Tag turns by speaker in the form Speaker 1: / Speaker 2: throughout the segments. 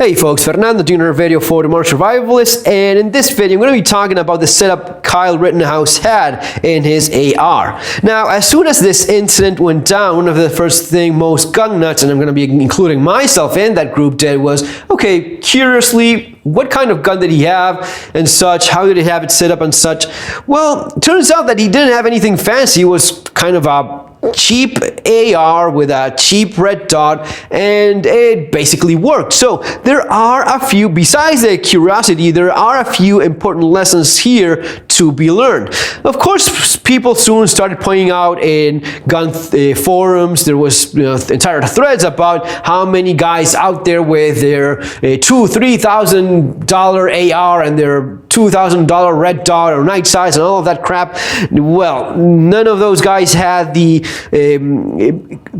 Speaker 1: Hey folks, Fernando doing another video for the Modern Survivalist, and in this video I'm going to be talking about the setup Kyle Rittenhouse had in his AR. Now, as soon as this incident went down, one of the first thing most gun nuts, and I'm going to be including myself in that group, did was, okay, curiously, what kind of gun did he have and such? How did he have it set up and such? Well, it turns out that he didn't have anything fancy. It was kind of a cheap AR with a cheap red dot, and it basically worked. So there are a few, besides the curiosity, there are a few important lessons here to be learned. Of course, people soon started pointing out in gun forums, there was entire threads about how many guys out there with their $2,000-$3,000 AR and their $2,000 red dot or night size and all of that crap. Well, none of those guys had the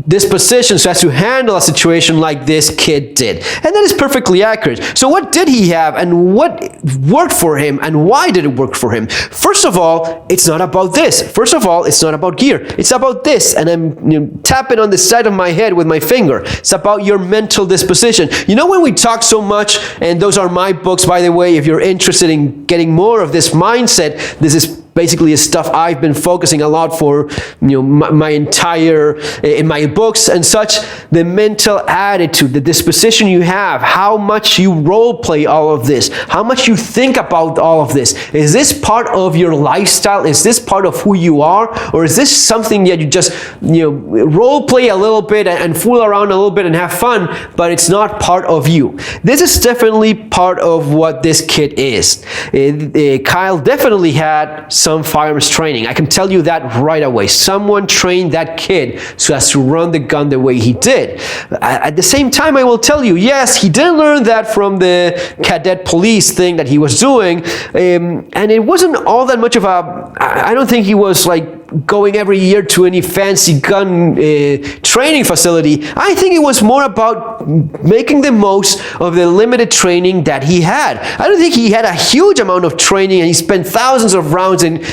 Speaker 1: disposition so as to handle a situation like this kid did, and that is perfectly accurate. So what did he have, and what worked for him, and why did it work for him? First of all, it's not about this. First of all, it's not about gear. It's about this, and I'm tapping on the side of my head with my finger. It's about your mental disposition. You know, when we talk so much, and those are my books, by the way, if you're interested in getting more of this mindset, this is basically stuff I've been focusing a lot for, my entire, in my books and such. The mental attitude, the disposition you have, how much you role play all of this, how much you think about all of this. Is this part of your lifestyle? Is this part of who you are? Or is this something that you just, role play a little bit and fool around a little bit and have fun, but it's not part of you? This is definitely part of what this kid is. Kyle definitely had some firearms training. I can tell you that right away. Someone trained that kid so as to run the gun the way he did. At the same time, I will tell you, yes, he did learn that from the cadet police thing that he was doing, and it wasn't all that much of a, I don't think he was like going every year to any fancy gun training facility. I think it was more about making the most of the limited training that he had. I don't think he had a huge amount of training and he spent thousands of rounds in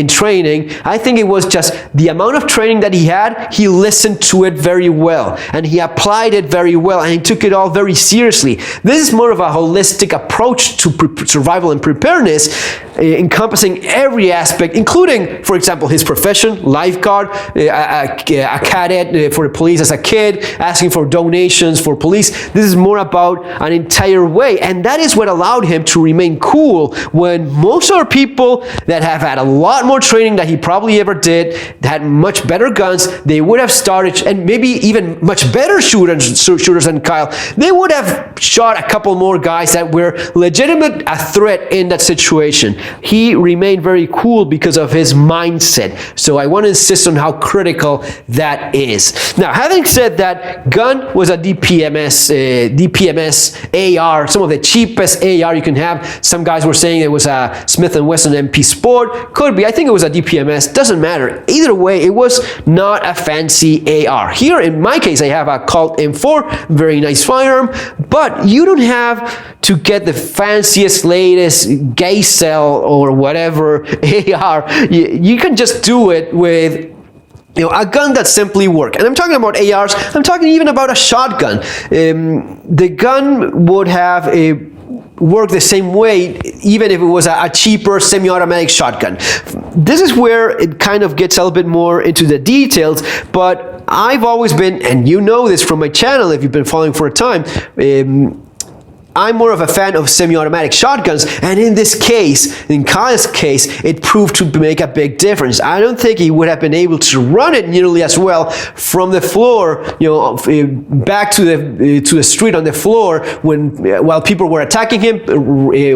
Speaker 1: training. I think it was just the amount of training that he had, he listened to it very well and he applied it very well and he took it all very seriously. This is more of a holistic approach to survival and preparedness, encompassing every aspect, including, for example, his profession, lifeguard, a cadet for the police as a kid, asking for donations for police. This is more about an entire way, and that is what allowed him to remain cool when most other people that have had a lot more training than he probably ever did, had much better guns, they would have started, and maybe even much better shooters than Kyle, they would have shot a couple more guys that were legitimate a threat in that situation. He remained very cool because of his mindset. So I want to insist on how critical that is. Now, having said that, gun was a DPMS AR, some of the cheapest AR you can have. Some guys were saying it was a Smith & Wesson MP Sport. Could be. I think it was a DPMS. Doesn't matter. Either way, it was not a fancy AR. Here, in my case, I have a Colt M4, very nice firearm, but you don't have to get the fanciest, latest Gazelle or whatever AR. You can just do it with a gun that simply works. And I'm talking about ARs, I'm talking even about a shotgun. The gun would have work the same way even if it was a cheaper semi-automatic shotgun. This is where it kind of gets a little bit more into the details, but I've always been, and you know this from my channel if you've been following for a time, I'm more of a fan of semi-automatic shotguns, and in this case, in Kyle's case, it proved to make a big difference. I don't think he would have been able to run it nearly as well from the floor, back to the street on the floor while people were attacking him,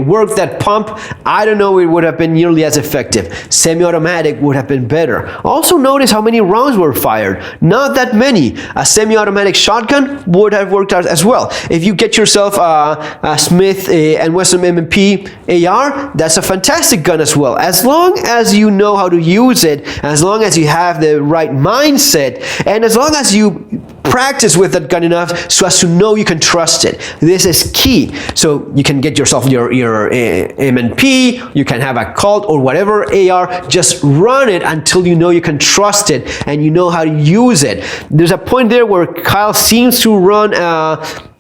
Speaker 1: work that pump. I don't know it would have been nearly as effective. Semi-automatic would have been better. Also notice how many rounds were fired. Not that many. A semi-automatic shotgun would have worked out as well. If you get yourself a Smith & Wesson M&P AR, that's a fantastic gun as well. As long as you know how to use it, as long as you have the right mindset, and as long as you practice with that gun enough so as to know you can trust it. This is key. So you can get yourself your M&P, you can have a Colt or whatever AR, just run it until you know you can trust it and you know how to use it. There's a point there where Kyle seems to run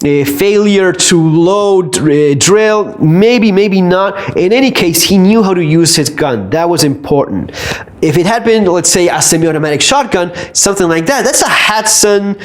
Speaker 1: failure to load, drill, maybe not. In any case, he knew how to use his gun. That was important. If it had been, let's say, a semi-automatic shotgun, something like that, that's a Hudson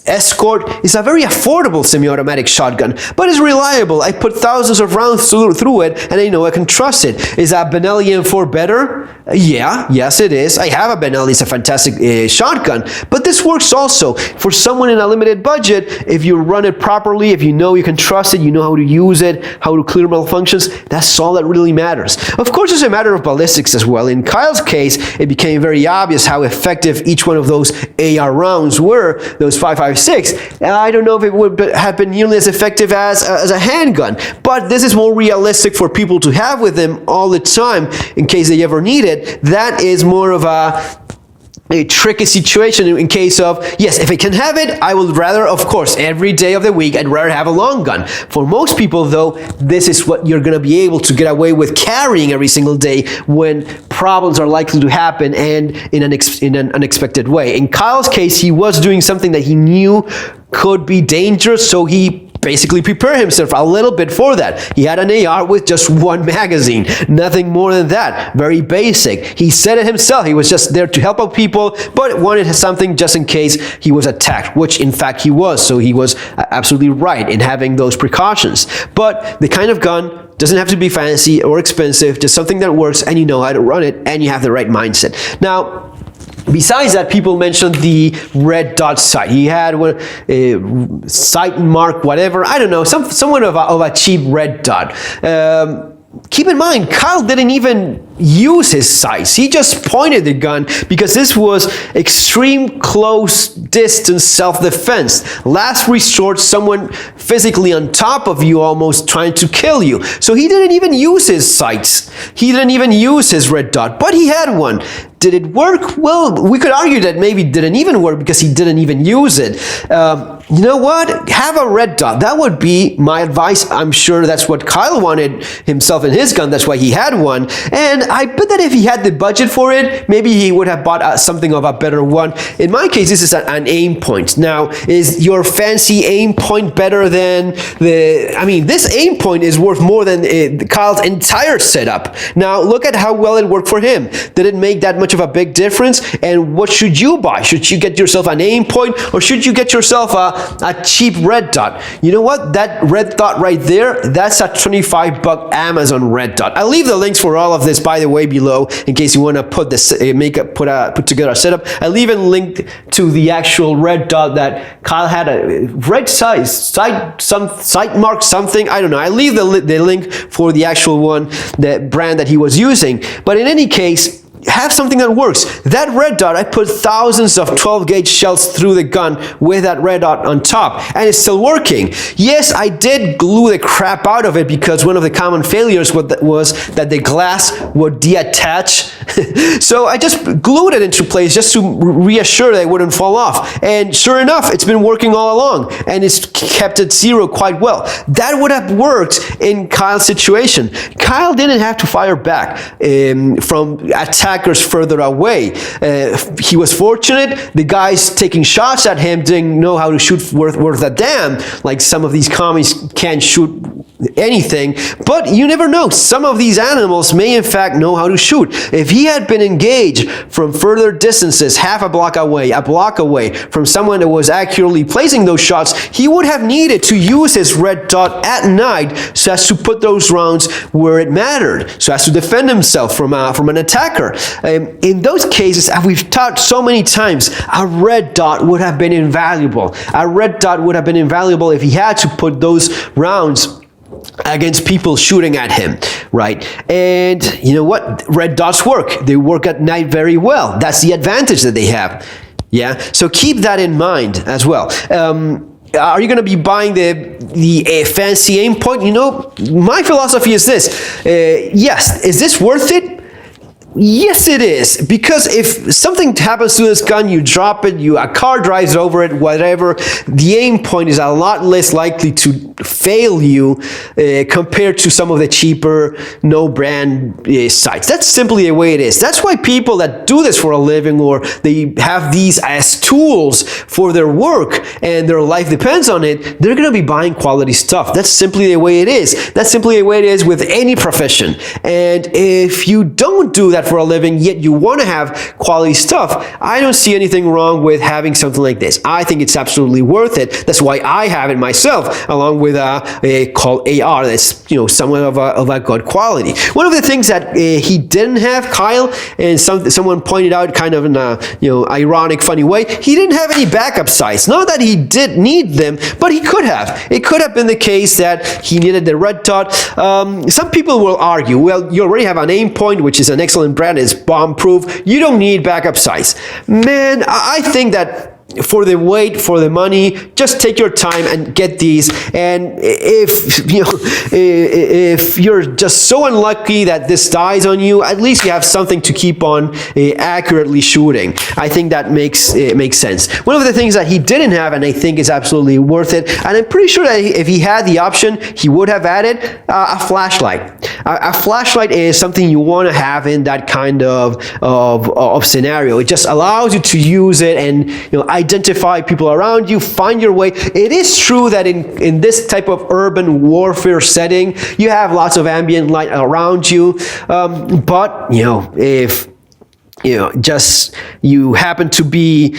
Speaker 1: Escort. It's a very affordable semi-automatic shotgun, but it's reliable. I put thousands of rounds through it, and I know I can trust it. Is a Benelli M4 better? Yes it is. I have a Benelli. It's a fantastic shotgun, but this works also for someone in a limited budget. If you run it properly, if you know you can trust it, you know how to use it, how to clear malfunctions, that's all that really matters. Of course, it's a matter of ballistics as well. In Kyle's case, it became very obvious how effective each one of those AR rounds were, those 5.56. I don't know if it would have been nearly as effective as a handgun, but this is more realistic for people to have with them all the time in case they ever need it. That is more of a tricky situation in case of, yes, if I can have it, I would rather, of course, every day of the week, I'd rather have a long gun. For most people, though, this is what you're going to be able to get away with carrying every single day when problems are likely to happen and in an unexpected way. In Kyle's case, he was doing something that he knew could be dangerous, so he basically prepare himself a little bit for that. He had an AR with just one magazine, nothing more than that. Very basic. He said it himself. He was just there to help out people, but wanted something just in case he was attacked, which in fact he was. So he was absolutely right in having those precautions. But the kind of gun doesn't have to be fancy or expensive, just something that works and you know how to run it and you have the right mindset. Now, besides that, people mentioned the red dot sight. He had a sight mark, whatever. I don't know, somewhat of a cheap red dot. Keep in mind, Kyle didn't even use his sights. He just pointed the gun because this was extreme close distance self-defense. Last resort, someone physically on top of you almost trying to kill you. So he didn't even use his sights. He didn't even use his red dot, but he had one. Did it work? Well, we could argue that maybe it didn't even work because he didn't even use it. You know what? Have a red dot. That would be my advice. I'm sure that's what Kyle wanted himself in his gun. That's why he had one. And I bet that if he had the budget for it, maybe he would have bought something of a better one. In my case, this is an aim point. Now, is your fancy aim point better than this aim point is worth more than Kyle's entire setup. Now, look at how well it worked for him. Did it make that much of a big difference? And what should you buy? Should you get yourself an aim point, or should you get yourself a cheap red dot? You know what? That red dot right there, that's a $25 Amazon red dot. I'll leave the links for all of this, by the way, below in case you want to put this put together a setup. I'll even link to the actual red dot that Kyle had, a red sight mark something. I don't know. I'll leave the link for the actual one, the brand that he was using. But in any case, have something that works. That red dot, I put thousands of 12 gauge shells through the gun with that red dot on top, and it's still working. Yes, I did glue the crap out of it because one of the common failures was that the glass would detach. So I just glued it into place just to reassure that it wouldn't fall off. And sure enough, it's been working all along, and it's kept at zero quite well. That would have worked in Kyle's situation. Kyle didn't have to fire back from attackers further away. He was fortunate. The guys taking shots at him didn't know how to shoot worth a damn. Like some of these commies can't shoot anything, but you never know. Some of these animals may in fact know how to shoot. If he had been engaged from further distances, half a block away from someone that was accurately placing those shots, he would have needed to use his red dot at night so as to put those rounds where it mattered, so as to defend himself from an attacker. In those cases, as we've talked so many times, a red dot would have been invaluable. A red dot would have been invaluable if he had to put those rounds against people shooting at him, right? And you know what? Red dots work. They work at night very well. That's the advantage that they have. Yeah, so keep that in mind as well. Are you going to be buying the fancy aim point? You know, my philosophy is this. Yes, is this worth it? Yes, it is. Because if something happens to this gun, you drop it, a car drives over it, whatever, the aim point is a lot less likely to fail you compared to some of the cheaper, no-brand sights. That's simply the way it is. That's why people that do this for a living, or they have these as tools for their work and their life depends on it, they're going to be buying quality stuff. That's simply the way it is. That's simply the way it is with any profession. And if you don't do that for a living, yet you want to have quality stuff, I don't see anything wrong with having something like this. I think it's absolutely worth it. That's why I have it myself, along with a called AR. That's somewhat of a good quality. One of the things that he didn't have, Kyle, and someone pointed out, kind of in a ironic, funny way, he didn't have any backup sights. Not that he did need them, but he could have. It could have been the case that he needed the red dot. Some people will argue, well, you already have an aim point, which is an excellent brand, is bomb proof. You don't need backup sights. Man, I think that for the weight, for the money, just take your time and get these. And if you're just so unlucky that this dies on you, at least you have something to keep on accurately shooting. I think that makes sense. One of the things that he didn't have, and I think is absolutely worth it, and I'm pretty sure that if he had the option, he would have added a flashlight. A flashlight is something you want to have in that kind of scenario. It just allows you to use it and identify people around you, find your way. It is true that in this type of urban warfare setting, you have lots of ambient light around you, but if you happen to be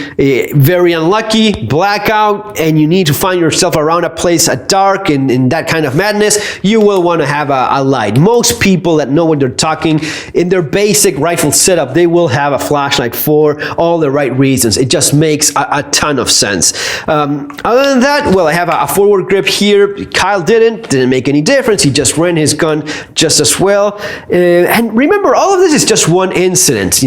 Speaker 1: very unlucky, blackout, and you need to find yourself around a place at dark in that kind of madness, you will want to have a light. Most people that know what they're talking, in their basic rifle setup, they will have a flashlight for all the right reasons. It just makes a ton of sense. Other than that, well, I have a forward grip here. Kyle didn't make any difference. He just ran his gun just as well. And remember, all of this is just one incident,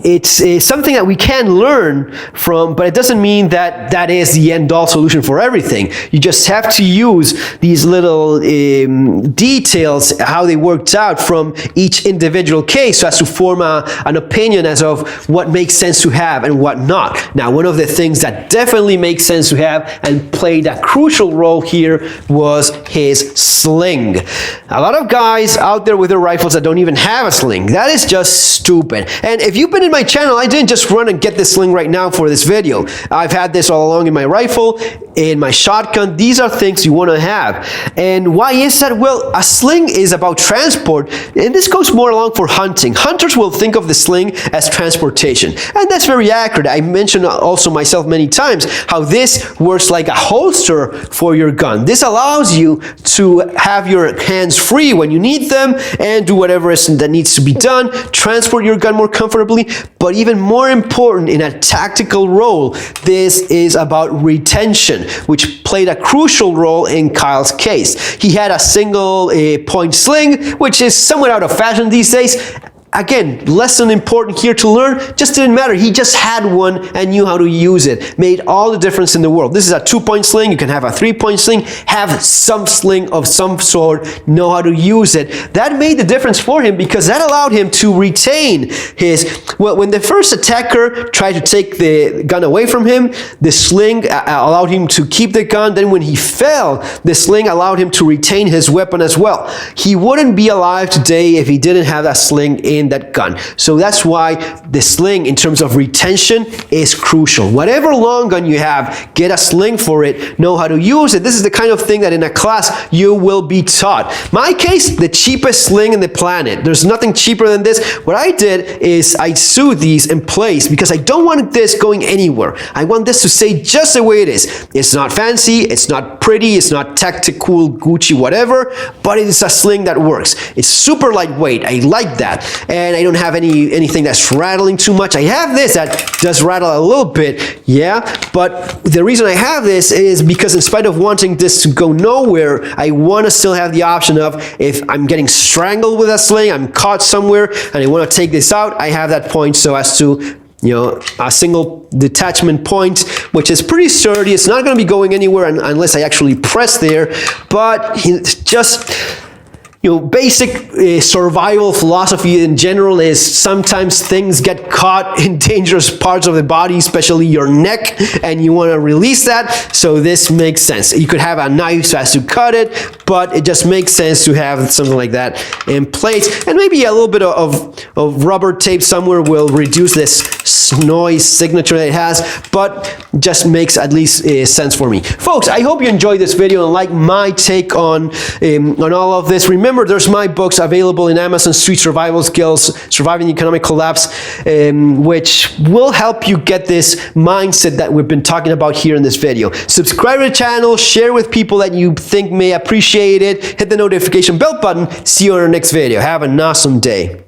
Speaker 1: it's something that we can learn from, but it doesn't mean that is the end-all solution for everything. You just have to use these little details, how they worked out from each individual case, so as to form an opinion as of what makes sense to have and what not. Now, one of the things that definitely makes sense to have and played a crucial role here was his sling. A lot of guys out there with their rifles that don't even have a sling. That is just stupid. And if you've been in my channel, I didn't just run and get this sling right now for this video. I've had this all along in my rifle, in my shotgun. These are things you want to have. And why is that? Well, a sling is about transport, and this goes more along for hunting. Hunters will think of the sling as transportation, and that's very accurate. I mentioned also myself many times how this works like a holster for your gun. This allows you to have your hands free when you need them and do whatever that needs to be done, transport your gun more comfortably. But even more important, in a tactical role, this is about retention, which played a crucial role in Kyle's case. He had a single point sling, which is somewhat out of fashion these days. Again, lesson important here to learn, just didn't matter. He just had one and knew how to use it. Made all the difference in the world. This is a 2-point sling. You can have a 3-point sling, have some sling of some sort, know how to use it. That made the difference for him because that allowed him to retain his, well, when the first attacker tried to take the gun away from him, the sling allowed him to keep the gun. Then when he fell, the sling allowed him to retain his weapon as well. He wouldn't be alive today if he didn't have that sling in that gun. So that's why the sling, in terms of retention, is crucial. Whatever long gun you have, get a sling for it, know how to use it. This is the kind of thing that in a class you will be taught. My case, the cheapest sling in the planet. There's nothing cheaper than this. What I did is I sewed these in place because I don't want this going anywhere. I want this to stay just the way it is. It's not fancy, it's not pretty, it's not tactical, Gucci, whatever, but it is a sling that works. It's super lightweight. I like that. And I don't have anything that's rattling too much. I have this that does rattle a little bit, yeah, but the reason I have this is because in spite of wanting this to go nowhere, I want to still have the option of, if I'm getting strangled with a sling, I'm caught somewhere, and I want to take this out, I have that point so as to, a single detachment point, which is pretty sturdy. It's not going to be going anywhere unless I actually press there, but just basic survival philosophy in general is sometimes things get caught in dangerous parts of the body, especially your neck, and you want to release that. So this makes sense. You could have a knife so as to cut it, but it just makes sense to have something like that in place. And maybe a little bit of rubber tape somewhere will reduce this noise signature that it has, but just makes at least sense for me. Folks, I hope you enjoyed this video and like my take on all of this. Remember, there's my books available in Amazon: Street Survival Skills, Surviving the Economic Collapse, which will help you get this mindset that we've been talking about here in this video. Subscribe to the channel, share with people that you think may appreciate it, hit the notification bell button. See you on our next video. Have an awesome day.